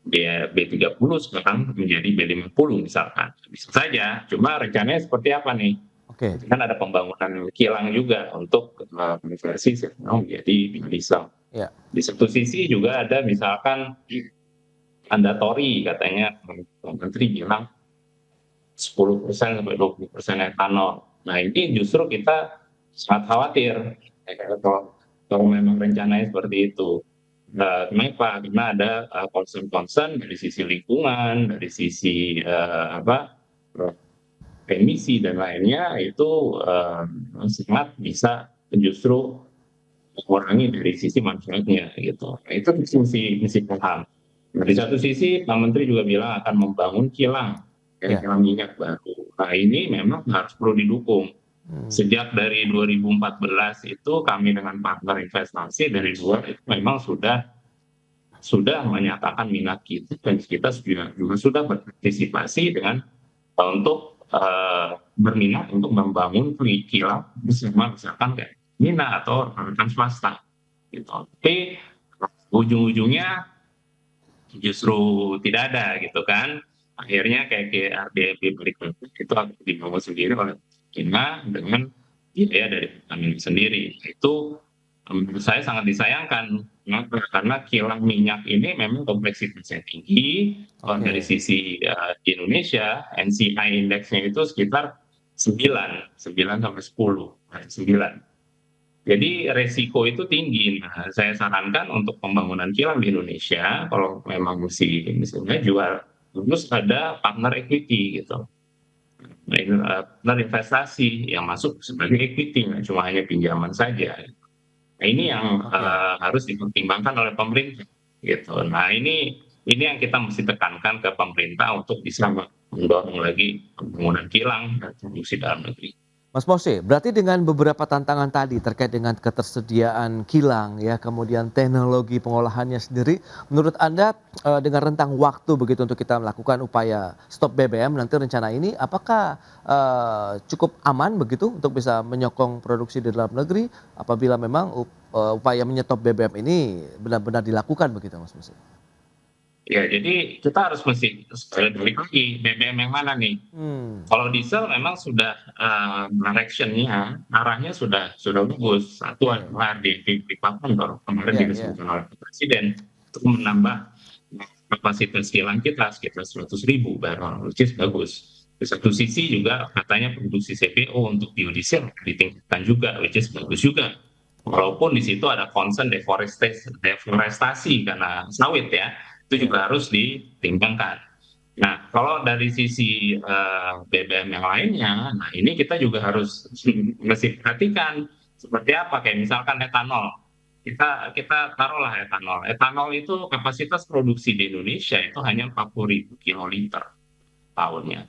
B30 sekarang menjadi B50 misalkan. Bisa saja, cuma rencananya seperti apa nih? Oke. Kan ada pembangunan kilang juga untuk konversi menjadi biodiesel. Ya. Di satu sisi juga ada misalkan mandatori katanya Menteri bilang 10% sampai 20% etanol. Nah ini justru kita sangat khawatir kalau memang rencananya seperti itu. Kenapa? Karena ada concern dari sisi lingkungan, dari sisi emisi dan lainnya itu sangat bisa justru mengurangi dari sisi manfaatnya gitu. Nah, itu mesti paham. Nah, di satu sisi Pak Menteri juga bilang akan membangun kilang minyak baru. Nah ini memang harus perlu didukung. Sejak dari 2014 itu kami dengan partner investasi dari luar itu memang sudah menyatakan minat kita, dan kita juga sudah berpartisipasi dengan untuk berminat untuk membangun kilang bersama misalkan kayak Mina atau rekan swasta gitu. Tapi ujung-ujungnya justru tidak ada gitu kan. Akhirnya kayak RDP berikutnya itu akan dibangun sendiri oleh China dengan biaya dari Pertamina sendiri. Itu menurut saya sangat disayangkan. Kenapa? Karena kilang minyak ini memang kompleksitasnya tinggi. Kalau dari sisi di Indonesia, NCI indeksnya itu sekitar 9 sampai 10, 9. Jadi resiko itu tinggi. Nah, saya sarankan untuk pembangunan kilang di Indonesia, kalau memang misalnya jual, terus ada partner equity gitu. Partner investasi yang masuk sebagai equity, nggak cuma hanya pinjaman saja. Nah, ini yang harus dipertimbangkan oleh pemerintah gitu. Nah, ini yang kita mesti tekankan ke pemerintah untuk bisa mendorong lagi pembangunan kilang dan produksi dalam negeri. Mas Mose, berarti dengan beberapa tantangan tadi terkait dengan ketersediaan kilang ya, kemudian teknologi pengolahannya sendiri, menurut Anda dengan rentang waktu begitu untuk kita melakukan upaya stop BBM nanti rencana ini, apakah cukup aman begitu untuk bisa menyokong produksi di dalam negeri apabila memang upaya menyetop BBM ini benar-benar dilakukan begitu Mas Mose? Ya, jadi kita harus mesti balik lagi BBM yang mana nih? Kalau diesel memang sudah direction-nya, arahnya sudah bagus. Satu adalah di Papua kemarin disebutkan oleh Presiden untuk menambah kapasitas kilang kita sekitar 100.000 barrel, which is bagus. Di satu sisi juga katanya produksi CPO untuk biodiesel ditingkatkan juga, which is bagus juga. Walaupun di situ ada concern deforestasi karena sawit ya. Itu juga harus ditimbangkan. Nah, kalau dari sisi BBM yang lainnya, nah ini kita juga harus mesti perhatikan seperti apa, kayak misalkan etanol. Kita taruhlah etanol. Etanol itu kapasitas produksi di Indonesia itu hanya 40.000 kiloliter tahunnya.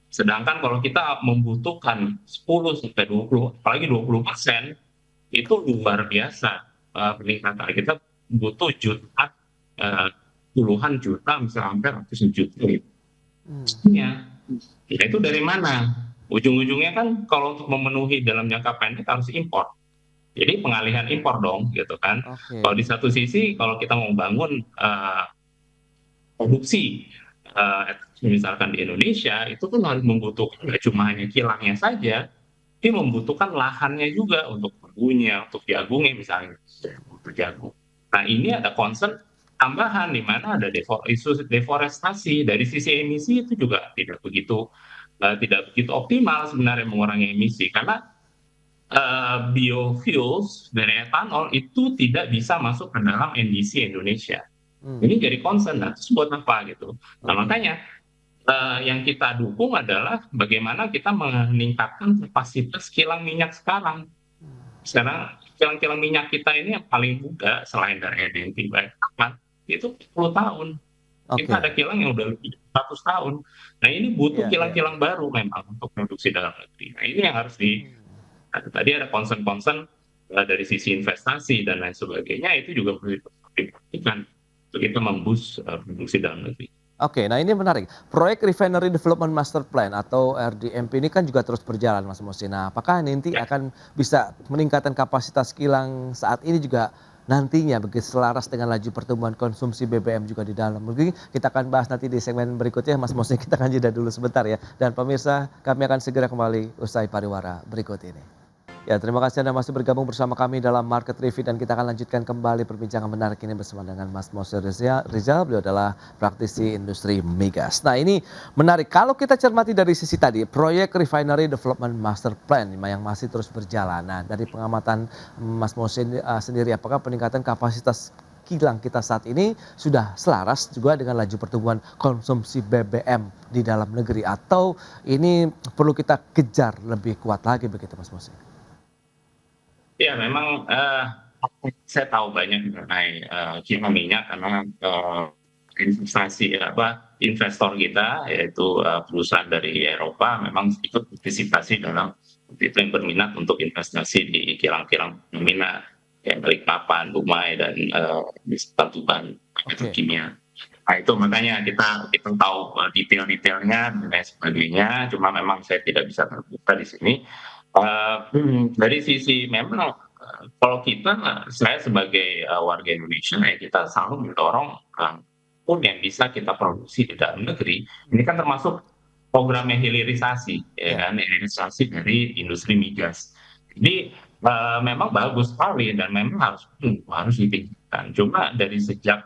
Sedangkan kalau kita membutuhkan 10 sampai 20, apalagi 20%, itu luar biasa peningkatan. Kita butuh puluhan juta, misalnya hampir ratusan juta gitu. Ya itu dari mana? Ujung-ujungnya kan kalau untuk memenuhi dalam jangka pendek harus impor. Jadi pengalihan impor dong gitu kan. Kalau di satu sisi kalau kita mau bangun produksi misalkan di Indonesia itu kan harus membutuhkan nggak cuma hanya kilangnya saja, tapi membutuhkan lahannya juga untuk pergunya, untuk jagungnya misalnya, untuk jagung. Nah ini ada concern tambahan di mana ada isu deforestasi. Dari sisi emisi itu juga tidak begitu optimal sebenarnya mengurangi emisi, karena biofuels dari etanol itu tidak bisa masuk ke dalam NDC Indonesia. Ini jadi concern, nah terus buat apa gitu. Nah makanya yang kita dukung adalah bagaimana kita meningkatkan kapasitas kilang minyak sekarang. Sekarang kilang-kilang minyak kita ini yang paling muda selain dari NDC itu 10 tahun. Kita ada kilang yang udah lebih 100 tahun. Nah ini butuh kilang-kilang baru memang untuk produksi dalam negeri. Nah ini yang harus tadi ada concern dari sisi investasi dan lain sebagainya, itu juga perlu diperhatikan untuk kita memboost produksi dalam negeri. Oke, nah ini menarik. Proyek Refinery Development Master Plan atau RDMP ini kan juga terus berjalan Mas Mose. Nah apakah nanti akan bisa meningkatkan kapasitas kilang saat ini juga nantinya begitu selaras dengan laju pertumbuhan konsumsi BBM juga di dalam negeri? Kita akan bahas nanti di segmen berikutnya Mas Mose. Kita akan jeda dulu sebentar ya. Dan pemirsa, kami akan segera kembali usai pariwara berikut ini. Ya, terima kasih Anda masih bergabung bersama kami dalam Market Review, dan kita akan lanjutkan kembali perbincangan menarik ini bersama dengan Mas Mose Rizal. Beliau adalah praktisi industri migas. Nah ini menarik, kalau kita cermati dari sisi tadi, proyek Refinery Development Master Plan yang masih terus berjalan. Nah dari pengamatan Mas Mose sendiri, apakah peningkatan kapasitas kilang kita saat ini sudah selaras juga dengan laju pertumbuhan konsumsi BBM di dalam negeri, atau ini perlu kita kejar lebih kuat lagi begitu Mas Mose? Ya memang saya tahu banyak mengenai kilang minyak karena investor kita yaitu perusahaan dari Eropa memang ikut partisipasi dalam itu yang berminat untuk investasi di kilang-kilang minat kayak Balikpapan, Dumai dan Tuban petrokimia. Nah itu makanya kita tahu detail-detailnya dan lain sebagainya. Cuma memang saya tidak bisa terbuka di sini. Dari sisi memang kalau saya sebagai warga Indonesia ya kita selalu mendorong pun yang bisa kita produksi di dalam negeri. Ini kan termasuk programnya hilirisasi, ya kan, hilirisasi dari industri migas. Jadi memang bagus sekali dan memang harus ditingkatkan. Cuma dari sejak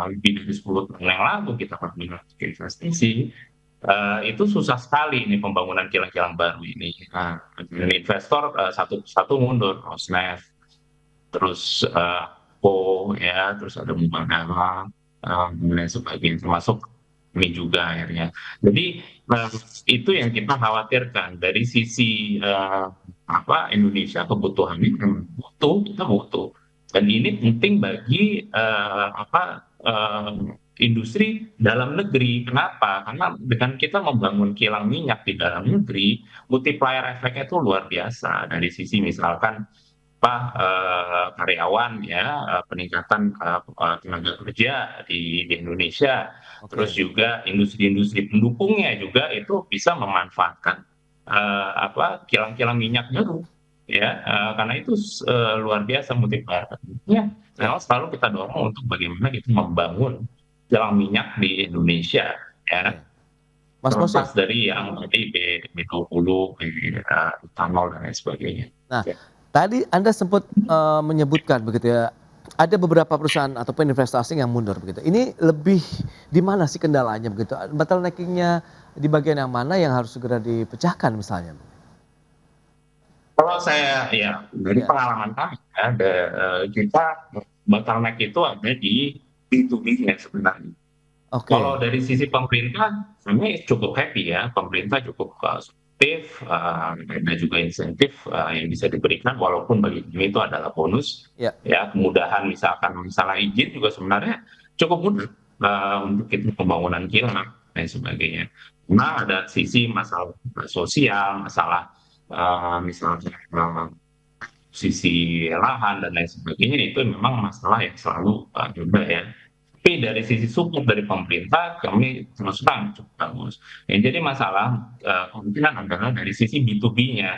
lebih dari 10 tahun yang lalu kita berminat investasi, itu susah sekali ini pembangunan kilang-kilang baru ini. Investor satu mundur, Rosneft, terus ya, terus ada Mubadala, dan lain sebagainya, termasuk ini juga akhirnya. Jadi itu yang kita khawatirkan dari sisi Indonesia kebutuhannya kita butuh, dan ini penting bagi industri dalam negeri. Kenapa? Karena dengan kita membangun kilang minyak di dalam negeri, multiplier efeknya itu luar biasa dari sisi misalkan karyawan ya, peningkatan tenaga kerja di Indonesia. Terus juga industri-industri pendukungnya juga itu bisa memanfaatkan kilang-kilang minyak baru ya, karena itu luar biasa multiplier efeknya. Selalu kita dorong untuk bagaimana kita membangun kilang minyak di Indonesia ya. Terlepas dari yang tadi B20, etanol dan lain sebagainya. Nah, tadi Anda sempat menyebutkan begitu ya, ada beberapa perusahaan ataupun investasi yang mundur begitu. Ini lebih di mana sih kendalanya begitu? Bottleneckingnya di bagian yang mana yang harus segera dipecahkan misalnya? Kalau saya ya dari pengalaman kami kita bottleneck itu ada di B2B-nya sebenarnya. Kalau dari sisi pemerintah, kami cukup happy ya, pemerintah cukup supportif, ada juga insentif yang bisa diberikan, walaupun bagi kami itu adalah bonus. Ya, kemudahan misalkan masalah izin juga sebenarnya cukup mudah untuk kita pembangunan kilang dan sebagainya. Nah, ada sisi masalah sosial, masalah misalnya sisi lahan dan lain sebagainya, itu memang masalah yang selalu juga ya. Tapi dari sisi support dari pemerintah kami terus terang cukup bagus. Jadi masalah kemungkinan adalah dari sisi B2B-nya.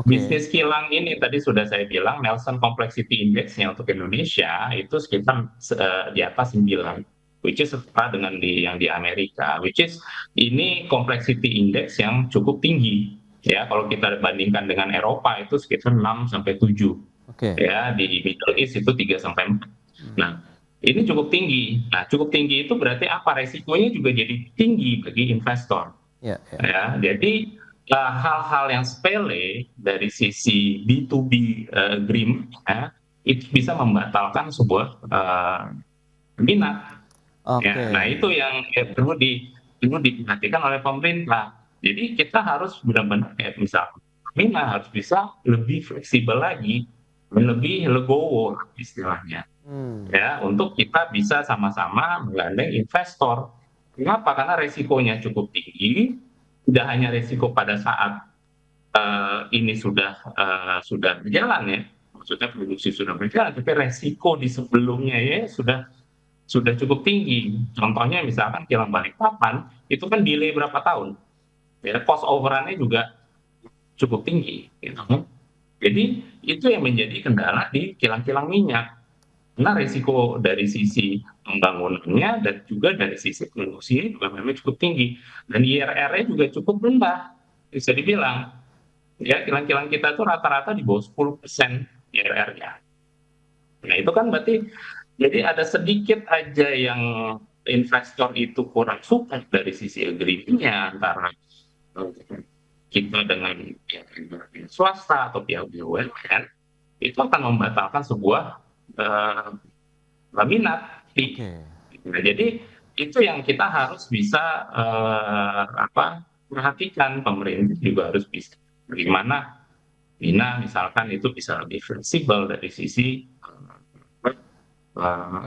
Bisnis kilang ini tadi sudah saya bilang Nelson Complexity Index-nya untuk Indonesia itu sekitar di atas 9, which is setara dengan yang di Amerika, which is ini complexity index yang cukup tinggi. Ya, kalau kita bandingkan dengan Eropa itu sekitar 6 sampai 7. Ya, di Middle East itu 3 sampai 4. Nah, ini cukup tinggi. Nah, cukup tinggi itu berarti apa? Resikonya juga jadi tinggi bagi investor. Ya, jadi hal-hal yang sepele dari sisi B2B agreement itu bisa membatalkan sebuah minat. Nah, itu yang perlu diperhatikan oleh pemerintah. Jadi kita harus benar-benar kayak misalnya minat harus bisa lebih fleksibel lagi, lebih legowo istilahnya. Ya, untuk kita bisa sama-sama menggandeng investor. Kenapa? Karena resikonya cukup tinggi. Tidak hanya resiko pada saat ini sudah berjalan ya, maksudnya produksi sudah berjalan, tapi resiko di sebelumnya ya sudah cukup tinggi. Contohnya misalkan kilang Balikpapan itu kan delay berapa tahun, ya, cost overrun-nya juga cukup tinggi. Gitu. Jadi itu yang menjadi kendala di kilang-kilang minyak. Karena risiko dari sisi pembangunannya dan juga dari sisi produksinya juga memang cukup tinggi, dan IRR-nya juga cukup rendah, bisa dibilang ya kilang-kilang kita itu rata-rata di bawah 10% IRR-nya. Nah itu kan berarti jadi ada sedikit aja yang investor itu kurang suka dari sisi agreement-nya antara kita dengan pihak swasta atau pihak BUMN, itu akan membatalkan sebuah minat. Nah, jadi itu yang kita harus bisa perhatikan. Pemerintah juga harus bisa bagaimana misalkan itu bisa lebih fleksibel dari sisi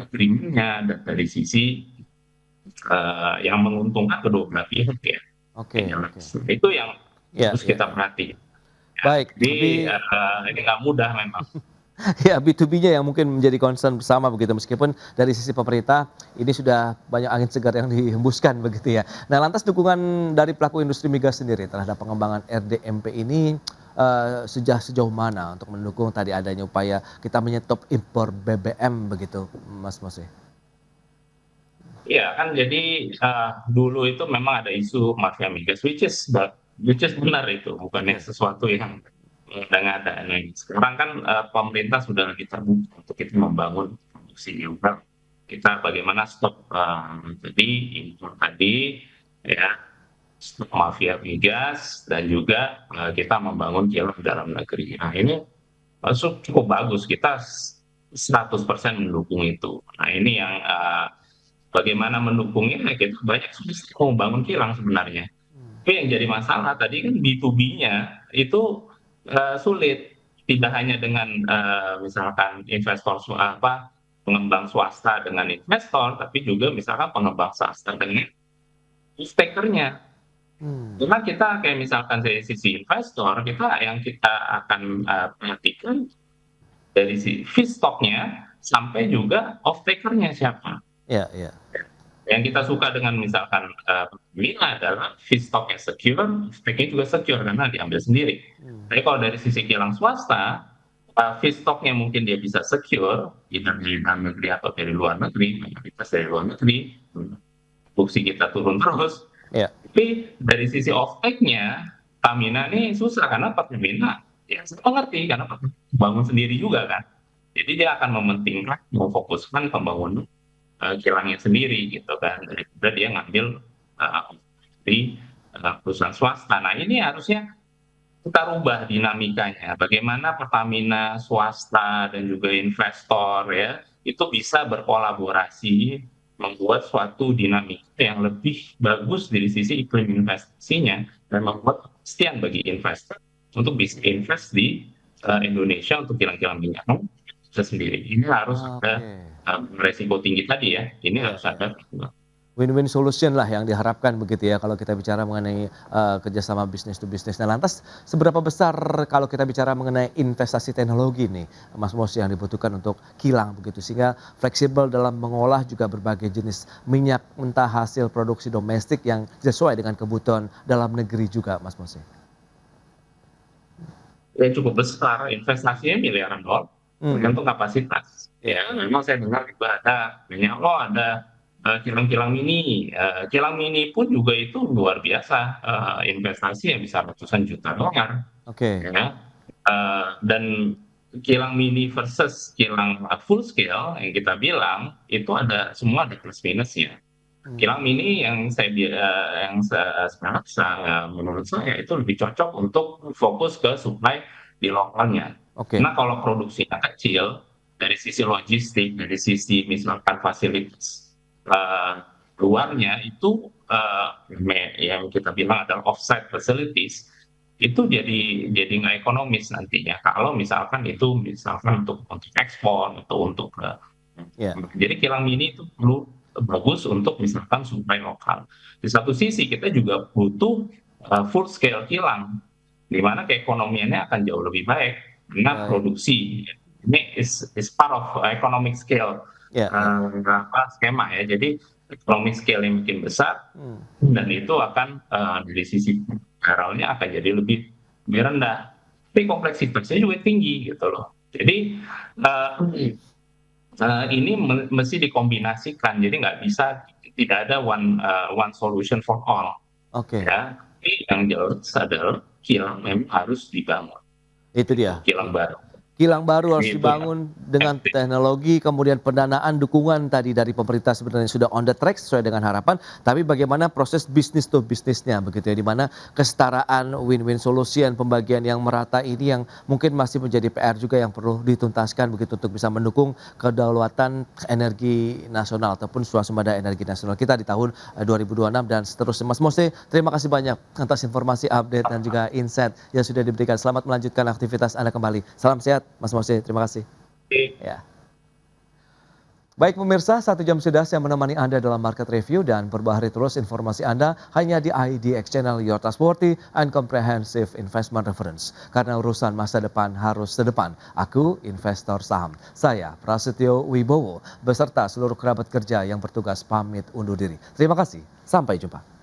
agreement-nya dan dari sisi yang menguntungkan kedua belah pihak ya. Itu yang harus kita perhatikan. Baik, Jadi ini nggak mudah memang. ya, B2B-nya yang mungkin menjadi concern bersama begitu, meskipun dari sisi pemerintah ini sudah banyak angin segar yang dihembuskan begitu ya. Nah, lantas dukungan dari pelaku industri migas sendiri terhadap pengembangan RDMP ini sejauh mana untuk mendukung tadi adanya upaya kita menyetop impor BBM begitu, Mas Mose? Iya kan, jadi dulu itu memang ada isu mafia migas, which is benar itu, bukannya sesuatu yang ada. Sekarang kan pemerintah sudah lagi terbuka untuk kita membangun produksi juga. Kita bagaimana stop jadi impor tadi, ya, stop mafia migas, dan juga kita membangun kilang dalam negeri. Nah ini cukup bagus, kita 100% mendukung itu. Nah ini yang bagaimana mendukungnya, kita banyak mau membangun kilang sebenarnya. Tapi yang jadi masalah tadi kan B2B-nya itu sulit, tidak hanya dengan misalkan investor pengembang swasta dengan investor, tapi juga misalkan pengembang swasta dengan stakernya. Karena kita kayak misalkan dari sisi investor, yang kita akan perhatikan dari si feedstocknya sampai juga off-takernya siapa. Ya, ya. Yang kita suka dengan misalkan Pertamina adalah feedstocknya secure, off-take-nya juga secure karena diambil sendiri. Tapi kalau dari sisi kilang swasta, feedstocknya mungkin dia bisa secure, either dari dalam negeri atau dari luar negeri, mayoritas dari luar negeri, produksi kita turun terus. Ya. Tapi dari sisi off-take-nya, Pertamina ini susah karena Pertamina, ya saya mengerti karena bangun sendiri juga kan. Jadi dia akan mementingkan, memfokuskan pembangunan kilangnya sendiri gitu kan, daripada dia ngambil di perusahaan swasta. Nah ini harusnya kita rubah dinamikanya, bagaimana Pertamina, swasta, dan juga investor ya itu bisa berkolaborasi membuat suatu dinamika yang lebih bagus dari sisi iklim investasinya dan membuat kepastian bagi investor untuk bisa invest di Indonesia untuk kilang-kilang minyak sendiri. Ini harus ada resiko tinggi tadi ya, ini harus ada win-win solution lah yang diharapkan begitu ya kalau kita bicara mengenai kerjasama bisnis to bisnis. Nah, lantas seberapa besar kalau kita bicara mengenai investasi teknologi nih Mas Mose yang dibutuhkan untuk kilang begitu sehingga fleksibel dalam mengolah juga berbagai jenis minyak mentah hasil produksi domestik yang sesuai dengan kebutuhan dalam negeri juga, Mas Mose? Ya cukup besar, investasinya miliaran dolar, tergantung kapasitas. Ya memang saya dengar juga ada kilang-kilang mini. Kilang mini pun juga itu luar biasa, investasi yang bisa ratusan juta dolar. Oke. Ya. Dan kilang mini versus kilang full scale yang kita bilang itu semua ada plus minusnya. Kilang mini yang menurut saya itu lebih cocok untuk fokus ke supply di lokalnya. Karena kalau produksinya kecil, dari sisi logistik, dari sisi misalkan fasilitas luarnya itu yang kita bilang adalah offsite facilities itu jadi nggak ekonomis nantinya kalau misalkan untuk ekspor atau untuk jadi kilang mini itu perlu bagus untuk misalkan supply lokal. Di satu sisi kita juga butuh full scale kilang di mana keekonomiannya akan jauh lebih baik karena produksi ini is part of economic scale skema ya. Jadi economic scale yang makin besar dan itu akan dari sisi barrelnya akan jadi lebih rendah. Tapi kompleksitasnya juga tinggi gitu loh. Jadi ini mesti dikombinasikan. Jadi tidak ada one solution for all. Ya, tapi yang jelas adalah kilang memang harus dibangun. Itu dia. Kilang baru. Kilang baru harus dibangun dengan teknologi, kemudian pendanaan, dukungan tadi dari pemerintah sebenarnya sudah on the track sesuai dengan harapan, tapi bagaimana proses bisnis to bisnisnya begitu ya, di mana kesetaraan, win-win solution, pembagian yang merata ini yang mungkin masih menjadi PR juga yang perlu dituntaskan begitu untuk bisa mendukung kedaulatan energi nasional ataupun swasembada energi nasional kita di tahun 2026 dan seterusnya. Mas Mose, terima kasih banyak atas informasi, update dan juga insight yang sudah diberikan. Selamat melanjutkan aktivitas Anda kembali. Salam sehat Mas Mose, terima kasih. Ya. Baik pemirsa, 1 jam sudah saya menemani Anda dalam market review dan perbaharui terus informasi Anda hanya di IDX Channel, Your Trustworthy and Comprehensive Investment Reference. Karena urusan masa depan harus sedepan. Aku investor saham. Saya Prasetyo Wibowo beserta seluruh kerabat kerja yang bertugas pamit undur diri. Terima kasih, sampai jumpa.